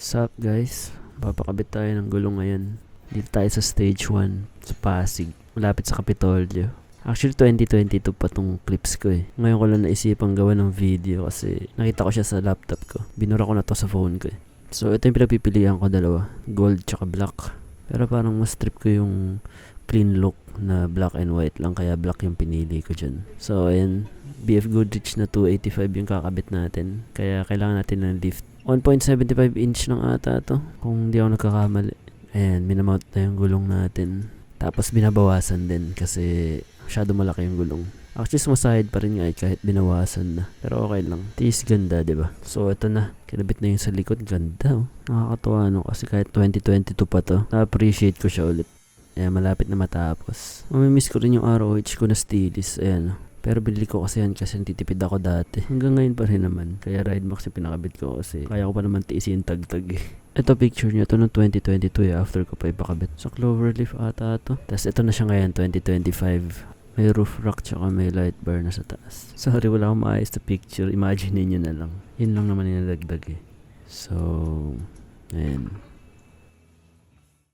Sup guys, papakabit tayo ng gulong ngayon. Dito tayo sa stage 1 sa Pasig, malapit sa Kapitolyo. Actually 2022 pa tong clips ko eh. Ngayon ko lang naisipang gawa ng video kasi nakita ko siya sa laptop ko. Binura ko na to sa phone ko eh. So ito yung pinagpipilian ko, dalawa, gold tsaka black. Pero parang mas trip ko yung clean look na black and white lang, kaya black yung pinili ko dyan. So ayan, BF Goodrich na 285 yung kakabit natin, kaya kailangan natin ng lift. 1.75 inch lang ata to, kung hindi ako nagkakamali. Ayan, minamount na yung gulong natin. Tapos binabawasan din kasi masyado malaki yung gulong. Actually sumasahid pa rin nga kahit binawasan na. Pero okay lang. Tis ganda, diba? So ito na. Kinabit na yung sa likod. Ganda oh. Nakakatuwa no, kasi kahit 2022 pa to, na-appreciate ko siya ulit. Ayan, malapit na matapos. Mamimiss ko rin yung ROH ko na Steelys. Ayan. Pero binili ko kasi yan kasi nagtitipid ako dati. Hanggang ngayon pa rin naman. Kaya Ridemax yung pinakabit ko kasi kaya ko pa naman tiisin tag-tag eh. Ito picture niya to noong 2022 after ko pa ipakabit. Sa Cloverleaf ata to. Tapos ito na siya ngayon 2025. May roof rack tsaka may light bar na sa taas. Sorry, wala akong maayos na picture. Imagine niyo na lang. Yun lang naman yung nalagdag eh. So, ayan.